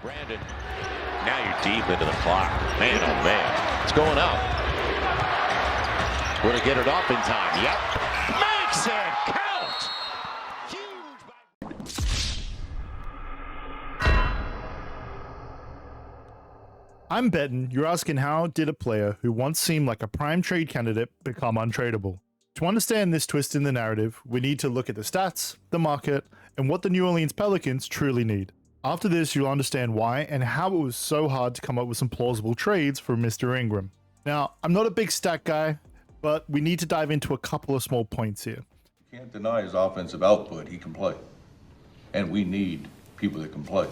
Brandon, now you're deep into the clock. Man, oh man, it's going up. Will he get it off in time? Yep. Makes it count. Huge. I'm betting you're asking how did a player who once seemed like a prime trade candidate become untradeable? To understand this twist in the narrative, we need to look at the stats, the market, and what the New Orleans Pelicans truly need. After this, you'll understand why and how it was so hard to come up with some plausible trades for Mr. Ingram. Now, I'm not a big stat guy, but we need to dive into a couple of small points here. You can't deny his offensive output. He can play. And we need people that can play.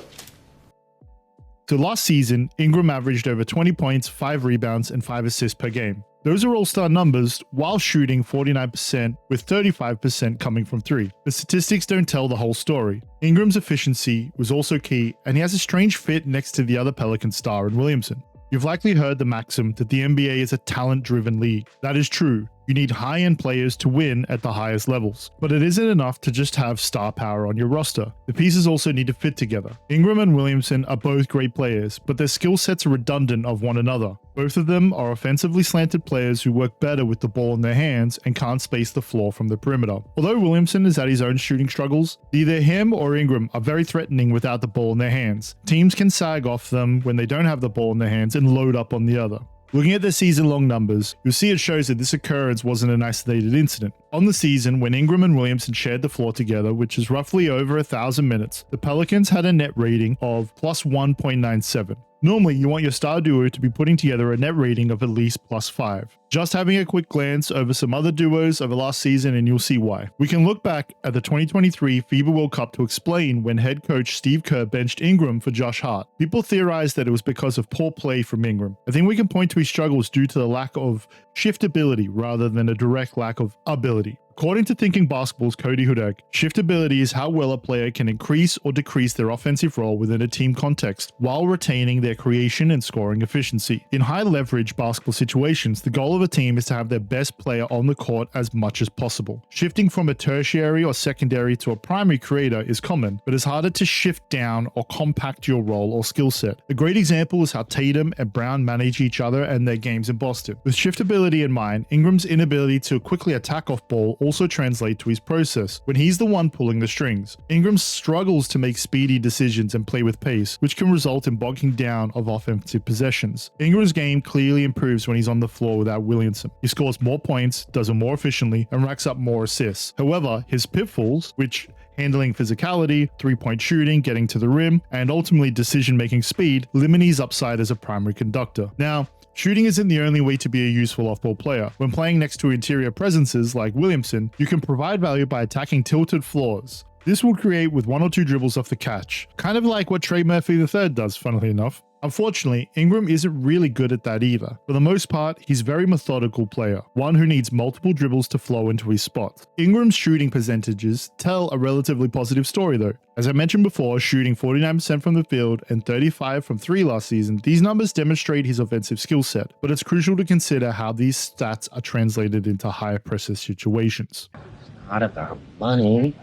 So last season, Ingram averaged over 20 points, 5 rebounds, and 5 assists per game. Those are all-star numbers while shooting 49% with 35% coming from 3. The statistics don't tell the whole story. Ingram's efficiency was also key, and he has a strange fit next to the other Pelican star in Williamson. You've likely heard the maxim that the NBA is a talent-driven league. That is true. You need high-end players to win at the highest levels. But it isn't enough to just have star power on your roster. The pieces also need to fit together. Ingram and Williamson are both great players, but their skill sets are redundant of one another. Both of them are offensively slanted players who work better with the ball in their hands and can't space the floor from the perimeter. Although Williamson is at his own shooting struggles, either him or Ingram are very threatening without the ball in their hands. Teams can sag off them when they don't have the ball in their hands and load up on the other. Looking at their season-long numbers, you'll see it shows that this occurrence wasn't an isolated incident. On the season, when Ingram and Williamson shared the floor together, which is roughly over 1,000 minutes, the Pelicans had a net rating of plus 1.97. Normally, you want your star duo to be putting together a net rating of at least plus 5. Just having a quick glance over some other duos over last season and you'll see why. We can look back at the 2023 FIBA World Cup to explain when head coach Steve Kerr benched Ingram for Josh Hart. People theorized that it was because of poor play from Ingram. I think we can point to his struggles due to the lack of shiftability rather than a direct lack of ability. According to Thinking Basketball's Cody Hudak, shiftability is how well a player can increase or decrease their offensive role within a team context while retaining their creation and scoring efficiency. In high leverage basketball situations, the goal of a team is to have their best player on the court as much as possible. Shifting from a tertiary or secondary to a primary creator is common, but it's harder to shift down or compact your role or skill set. A great example is how Tatum and Brown manage each other and their games in Boston. With shiftability in mind, Ingram's inability to quickly attack off ball also translate to his process when he's the one pulling the strings. Ingram struggles to make speedy decisions and play with pace, which can result in bogging down of offensive possessions. Ingram's game clearly improves when he's on the floor without Williamson. He scores more points, does it more efficiently, and racks up more assists. However, his pitfalls, which handling physicality, three-point shooting, getting to the rim, and ultimately decision-making speed, limit his upside as a primary conductor. Now, shooting isn't the only way to be a useful off-ball player. When playing next to interior presences like Williamson, you can provide value by attacking tilted floors. This will create with 1 or 2 dribbles off the catch, kind of like what Trey Murphy III does, funnily enough. Unfortunately, Ingram isn't really good at that either. For the most part, he's a very methodical player, one who needs multiple dribbles to flow into his spot. Ingram's shooting percentages tell a relatively positive story though. As I mentioned before, shooting 49% from the field and 35% from 3 last season, these numbers demonstrate his offensive skill set, but it's crucial to consider how these stats are translated into higher pressure situations. It's not about money,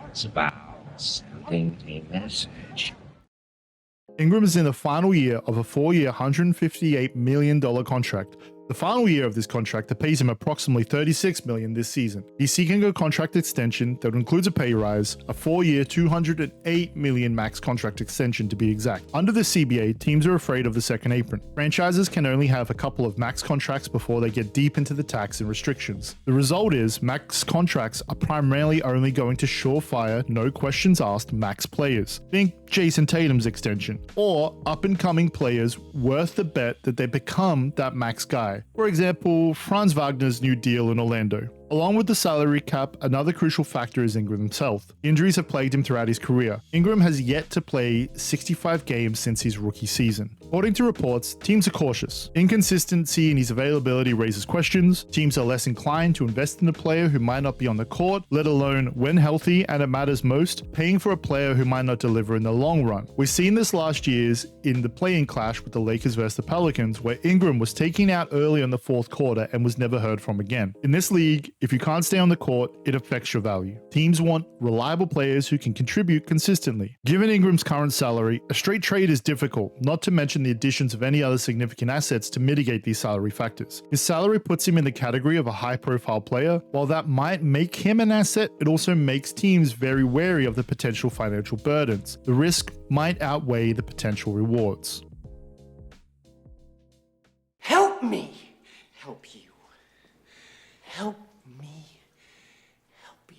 it's about sending a message. Ingram is in the final year of a 4-year, $158 million contract. The final year of this contract that pays him approximately $36 million this season. He's seeking a contract extension that includes a pay rise, a 4-year, $208 million max contract extension to be exact. Under the CBA, teams are afraid of the second apron. Franchises can only have a couple of max contracts before they get deep into the tax and restrictions. The result is max contracts are primarily only going to surefire, no questions asked max players. Think Jason Tatum's extension, or up-and-coming players worth the bet that they become that max guy. For example, Franz Wagner's new deal in Orlando. Along with the salary cap, another crucial factor is Ingram's health. Injuries have plagued him throughout his career. Ingram has yet to play 65 games since his rookie season. According to reports, teams are cautious. Inconsistency in his availability raises questions. Teams are less inclined to invest in a player who might not be on the court, let alone when healthy and it matters most, paying for a player who might not deliver in the long run. We've seen this last year's in the play-in clash with the Lakers versus the Pelicans, where Ingram was taken out early in the fourth quarter and was never heard from again. In this league, if you can't stay on the court, it affects your value. Teams want reliable players who can contribute consistently. Given Ingram's current salary, a straight trade is difficult, not to mention the additions of any other significant assets to mitigate these salary factors. His salary puts him in the category of a high-profile player. While that might make him an asset, it also makes teams very wary of the potential financial burdens. The risk might outweigh the potential rewards. Help me help you. Help me help you.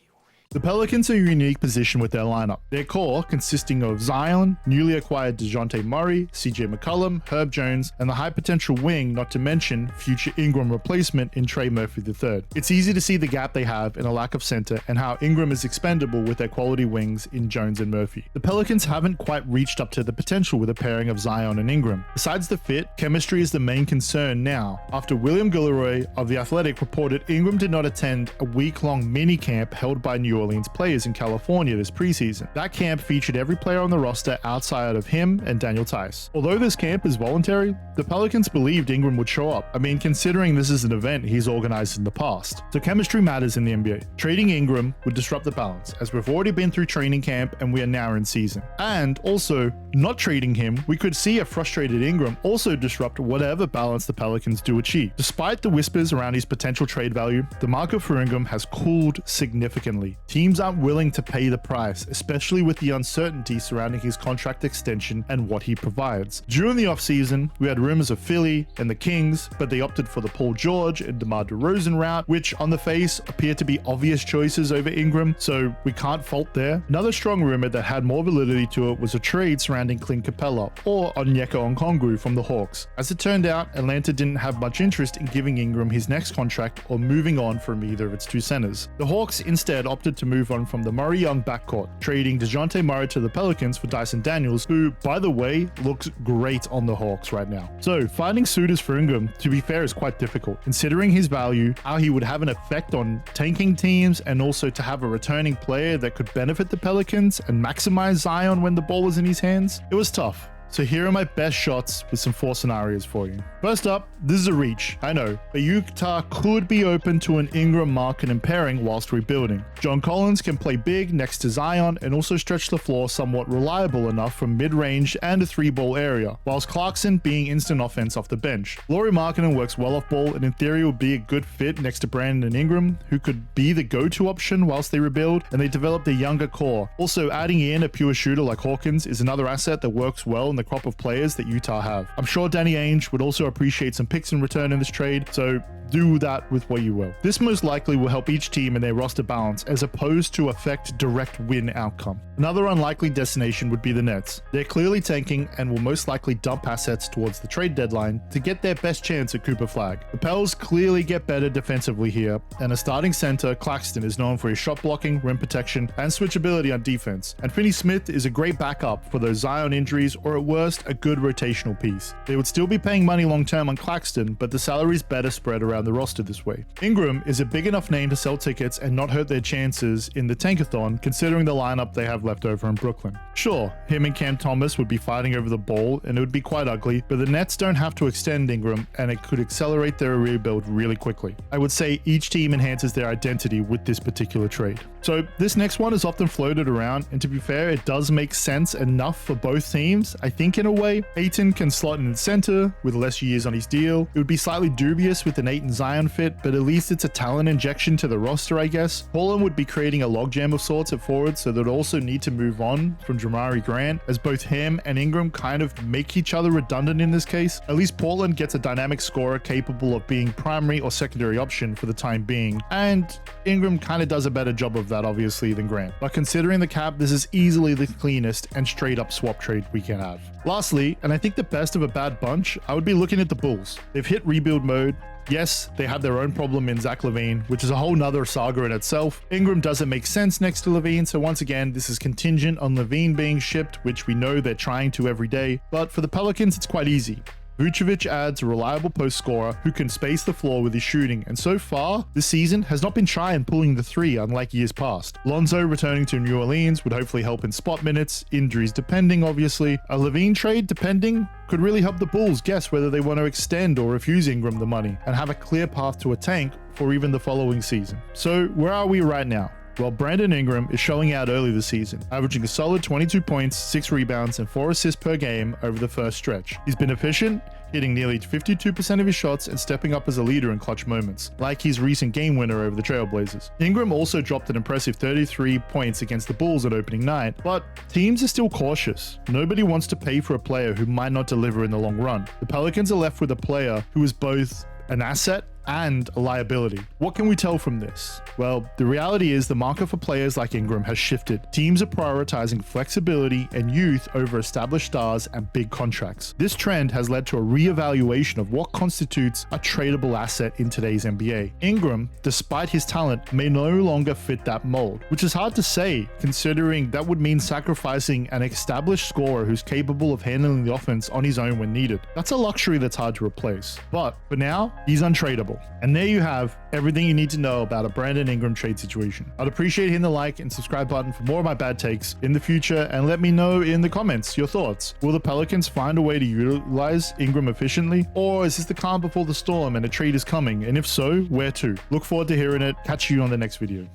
The Pelicans are in a unique position with their lineup. Their core, consisting of Zion, newly acquired DeJounte Murray, CJ McCollum, Herb Jones, and the high potential wing, not to mention future Ingram replacement in Trey Murphy III. It's easy to see the gap they have in a lack of center and how Ingram is expendable with their quality wings in Jones and Murphy. The Pelicans haven't quite reached up to the potential with a pairing of Zion and Ingram. Besides the fit, chemistry is the main concern now, after William Gilroy of The Athletic reported Ingram did not attend a week-long mini-camp held by New Orleans players in California this preseason. That camp featured every player on the roster outside of him and Daniel Tice. Although this camp is voluntary, the Pelicans believed Ingram would show up. I mean, considering this is an event he's organized in the past. So chemistry matters in the NBA. Trading Ingram would disrupt the balance, as we've already been through training camp and we are now in season. And also, not trading him, we could see a frustrated Ingram also disrupt whatever balance the Pelicans do achieve. Despite the whispers around his potential trade value, the market for Ingram has cooled significantly. Teams aren't willing to pay the price, especially with the uncertainty surrounding his contract extension and what he provides. During the offseason, we had rumors of Philly and the Kings, but they opted for the Paul George and DeMar DeRozan route, which on the face appear to be obvious choices over Ingram, so we can't fault there. Another strong rumor that had more validity to it was a trade surrounding Clint Capella or Onyeka Okongwu from the Hawks. As it turned out, Atlanta didn't have much interest in giving Ingram his next contract or moving on from either of its two centers. The Hawks instead opted to move on from the Murray-Young backcourt, trading DeJounte Murray to the Pelicans for Dyson Daniels, who, by the way, looks great on the Hawks right now. So, finding suitors for Ingram, to be fair, is quite difficult, considering his value, how he would have an effect on tanking teams, and also to have a returning player that could benefit the Pelicans and maximize Zion when the ball was in his hands. It was tough. So here are my best shots with some 4 scenarios for you. First up, this is a reach, I know, but Utah could be open to an Ingram market and pairing whilst rebuilding. John Collins can play big next to Zion and also stretch the floor somewhat reliable enough from mid-range and a 3-ball area, whilst Clarkson being instant offense off the bench. Lauri Markkanen works well off ball and in theory would be a good fit next to Brandon Ingram, who could be the go-to option whilst they rebuild and they develop a younger core. Also, adding in a pure shooter like Hawkins is another asset that works well in the crop of players that Utah have. I'm sure Danny Ainge would also appreciate some picks in return in this trade, so do that with what you will. This most likely will help each team in their roster balance as opposed to affect direct win outcome. Another unlikely destination would be the Nets. They're clearly tanking and will most likely dump assets towards the trade deadline to get their best chance at Cooper Flag. The Pels clearly get better defensively here, and a starting center, Claxton, is known for his shot blocking, rim protection, and switchability on defense. And Finney Smith is a great backup for those Zion injuries, or at worst, a good rotational piece. They would still be paying money long term on Claxton, but the salary is better spread around the roster this way. Ingram is a big enough name to sell tickets and not hurt their chances in the tankathon, considering the lineup they have left over in Brooklyn. Sure, him and Cam Thomas would be fighting over the ball and it would be quite ugly, but the Nets don't have to extend Ingram and it could accelerate their rebuild really quickly. I would say each team enhances their identity with this particular trade. So this next one is often floated around, and to be fair, it does make sense enough for both teams, I think, in a way. Ayton can slot in the center with less years on his deal. It would be slightly dubious with an Ayton Zion fit, but at least it's a talent injection to the roster, I guess. Portland would be creating a logjam of sorts at forward, so they'd also need to move on from Jamari Grant, as both him and Ingram kind of make each other redundant in this case. At least Portland gets a dynamic scorer capable of being primary or secondary option for the time being, and Ingram kind of does a better job of that, obviously, than Grant. But considering the cap, this is easily the cleanest and straight up swap trade we can have. Lastly, and I think the best of a bad bunch, I would be looking at the Bulls. They've hit rebuild mode. Yes, they have their own problem in Zach LaVine, which is a whole nother saga in itself. Ingram doesn't make sense next to LaVine, so once again, this is contingent on LaVine being shipped, which we know they're trying to every day. But for the Pelicans, it's quite easy. Vucevic adds a reliable post scorer who can space the floor with his shooting, and so far, this season has not been shy in pulling the three unlike years past. Lonzo returning to New Orleans would hopefully help in spot minutes, injuries depending obviously. A LaVine trade depending? could really help the Bulls guess whether they want to extend or refuse Ingram the money and have a clear path to a tank for even the following season. So where are we right now? Well, Brandon Ingram is showing out early this season, averaging a solid 22 points, 6 rebounds, and 4 assists per game over the first stretch. He's been efficient, hitting nearly 52% of his shots and stepping up as a leader in clutch moments, like his recent game winner over the Trailblazers. Ingram also dropped an impressive 33 points against the Bulls at opening night, but teams are still cautious. Nobody wants to pay for a player who might not deliver in the long run. The Pelicans are left with a player who is both an asset and a liability. What can we tell from this? Well, the reality is the market for players like Ingram has shifted. Teams are prioritizing flexibility and youth over established stars and big contracts. This trend has led to a reevaluation of what constitutes a tradable asset in today's NBA. Ingram, despite his talent, may no longer fit that mold, which is hard to say considering that would mean sacrificing an established scorer who's capable of handling the offense on his own when needed. That's a luxury that's hard to replace. But for now, he's untradeable. And there you have everything you need to know about a Brandon Ingram trade situation. I'd appreciate hitting the like and subscribe button for more of my bad takes in the future, and let me know in the comments your thoughts. Will the Pelicans find a way to utilize Ingram efficiently, or is this the calm before the storm and a trade is coming? And if so, where to? Look forward to hearing it. Catch you on the next video.